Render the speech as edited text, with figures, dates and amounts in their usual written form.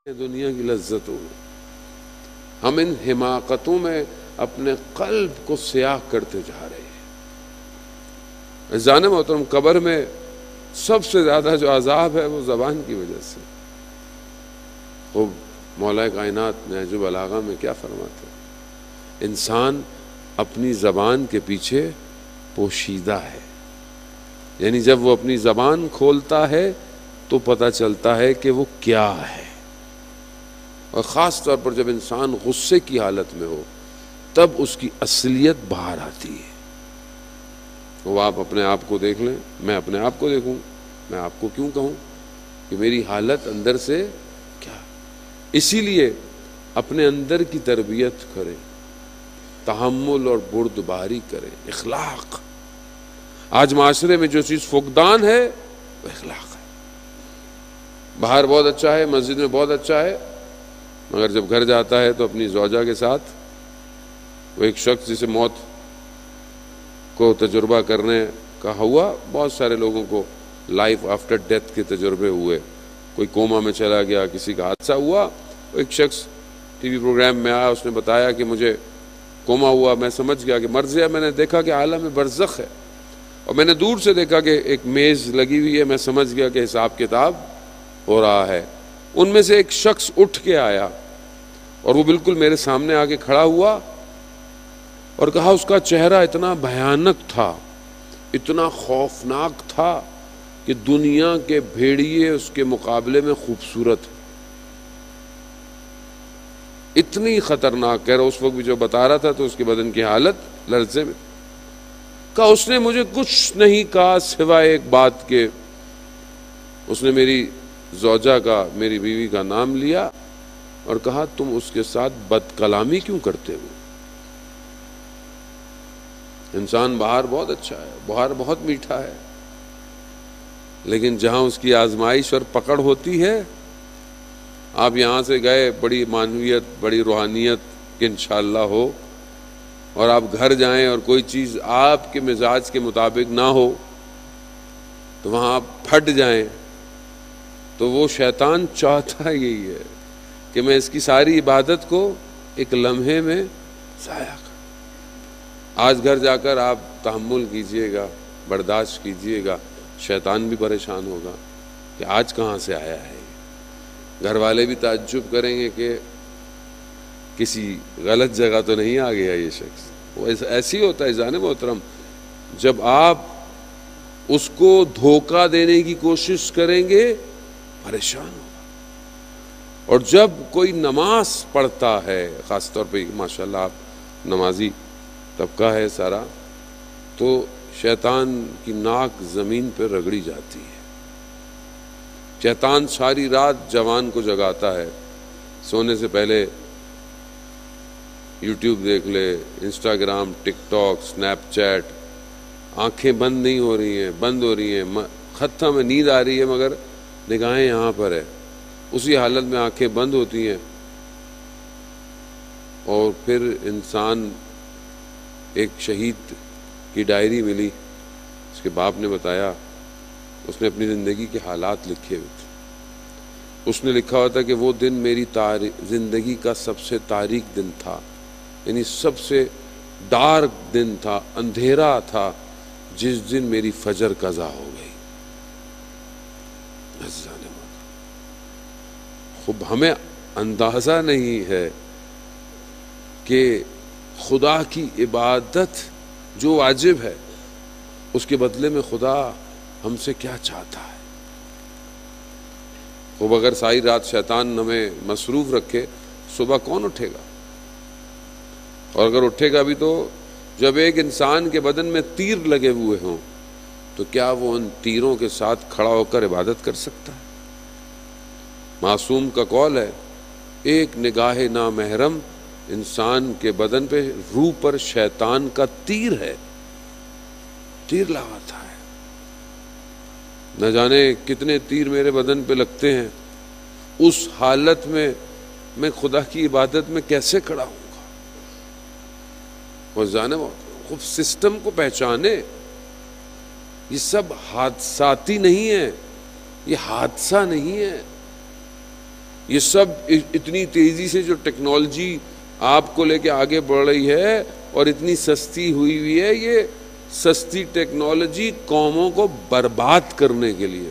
دنیا کی لذتوں میں ہم ان حماقتوں میں اپنے قلب کو سیاہ کرتے جا رہے ہیں۔ عزیزان محترم، قبر میں سب سے زیادہ جو عذاب ہے وہ زبان کی وجہ سے۔ خوب مولا کائنات نہج البلاغہ میں کیا فرماتے ہیں؟ انسان اپنی زبان کے پیچھے پوشیدہ ہے، یعنی جب وہ اپنی زبان کھولتا ہے تو پتہ چلتا ہے کہ وہ کیا ہے، اور خاص طور پر جب انسان غصے کی حالت میں ہو تب اس کی اصلیت باہر آتی ہے۔ وہ آپ اپنے آپ کو دیکھ لیں، میں اپنے آپ کو دیکھوں، میں آپ کو کیوں کہوں کہ میری حالت اندر سے کیا۔ اسی لیے اپنے اندر کی تربیت کریں، تحمل اور بردباری کریں، اخلاق۔ آج معاشرے میں جو چیز فقدان ہے وہ اخلاق ہے۔ باہر بہت اچھا ہے، مسجد میں بہت اچھا ہے، مگر جب گھر جاتا ہے تو اپنی زوجہ کے ساتھ وہ ایک شخص جسے موت کو تجربہ کرنے کا ہوا، بہت سارے لوگوں کو لائف آفٹر ڈیتھ کے تجربے ہوئے، کوئی کوما میں چلا گیا، کسی کا حادثہ ہوا۔ ایک شخص ٹی وی پروگرام میں آیا، اس نے بتایا کہ مجھے کوما ہوا، میں سمجھ گیا کہ مر گیا۔ میں نے دیکھا کہ عالم برزخ ہے، اور میں نے دور سے دیکھا کہ ایک میز لگی ہوئی ہے، میں سمجھ گیا کہ حساب کتاب ہو رہا ہے۔ ان میں سے ایک شخص اٹھ کے آیا اور وہ بالکل میرے سامنے آ کے کھڑا ہوا اور کہا، اس کا چہرہ اتنا بھیانک تھا، اتنا خوفناک تھا کہ دنیا کے بھیڑیے اس کے مقابلے میں خوبصورت ہیں، اتنی خطرناک۔ کہہ رہا اس وقت بھی جو بتا رہا تھا تو اس کے بدن کی حالت لرزے میں۔ کہا اس نے مجھے کچھ نہیں کہا سوائے ایک بات کے اس نے میری زوجہ کا، میری بیوی کا نام لیا اور کہا، تم اس کے ساتھ بد کلامی کیوں کرتے ہو؟ انسان باہر بہت اچھا ہے، باہر بہت میٹھا ہے، لیکن جہاں اس کی آزمائش اور پکڑ ہوتی ہے، آپ یہاں سے گئے بڑی معنویت، بڑی روحانیت کہ انشاءاللہ ہو، اور آپ گھر جائیں اور کوئی چیز آپ کے مزاج کے مطابق نہ ہو تو وہاں آپ پھٹ جائیں، تو وہ شیطان چاہتا یہی ہے کہ میں اس کی ساری عبادت کو ایک لمحے میں ضائع کروں۔ آج گھر جا کر آپ تحمل کیجئے گا، برداشت کیجئے گا، شیطان بھی پریشان ہوگا کہ آج کہاں سے آیا ہے۔ گھر والے بھی تعجب کریں گے کہ کسی غلط جگہ تو نہیں آ گیا یہ شخص۔ وہ ایسی ہوتا ہے عزیزان محترم، جب آپ اس کو دھوکہ دینے کی کوشش کریں گے پریشان ہوگا۔ اور جب کوئی نماز پڑھتا ہے، خاص طور پہ ماشاءاللہ آپ نمازی طبقہ ہے سارا، تو شیطان کی ناک زمین پہ رگڑی جاتی ہے۔ شیطان ساری رات جوان کو جگاتا ہے، سونے سے پہلے یوٹیوب دیکھ لے، انسٹاگرام، ٹک ٹاک، سنیپ چیٹ، آنکھیں بند نہیں ہو رہی ہیں، بند ہو رہی ہیں، خطہ میں نیند آ رہی ہے مگر نگاہیں یہاں پر ہے، اسی حالت میں آنکھیں بند ہوتی ہیں۔ اور پھر انسان، ایک شہید کی ڈائری ملی، اس کے باپ نے بتایا، اس نے اپنی زندگی کے حالات لکھے ہوئے تھے۔ اس نے لکھا ہوا تھا کہ وہ دن میری زندگی کا سب سے تاریک دن تھا، یعنی سب سے ڈارک دن تھا، اندھیرا تھا، جس دن میری فجر قضا ہو گئی۔ خوب ہمیں اندازہ نہیں ہے کہ خدا کی عبادت جو واجب ہے اس کے بدلے میں خدا ہم سے کیا چاہتا ہے۔ خوب اگر ساری رات شیطان ہمیں مصروف رکھے، صبح کون اٹھے گا؟ اور اگر اٹھے گا بھی تو جب ایک انسان کے بدن میں تیر لگے ہوئے ہوں تو کیا وہ ان تیروں کے ساتھ کھڑا ہو کر عبادت کر سکتا ہے؟ معصوم کا قول ہے، ایک نگاہ نامحرم انسان کے بدن پہ، روح پر شیطان کا تیر ہے، تیر لگاتا ہے۔ نہ جانے کتنے تیر میرے بدن پہ لگتے ہیں، اس حالت میں میں خدا کی عبادت میں کیسے کھڑا ہوں گا؟ وہ جانے خوب سسٹم کو پہچانے، یہ سب حادثاتی نہیں ہے، یہ حادثہ نہیں ہے، یہ سب اتنی تیزی سے جو ٹیکنالوجی آپ کو لے کے آگے بڑھ رہی ہے اور اتنی سستی ہوئی ہے، یہ سستی ٹیکنالوجی قوموں کو برباد کرنے کے لیے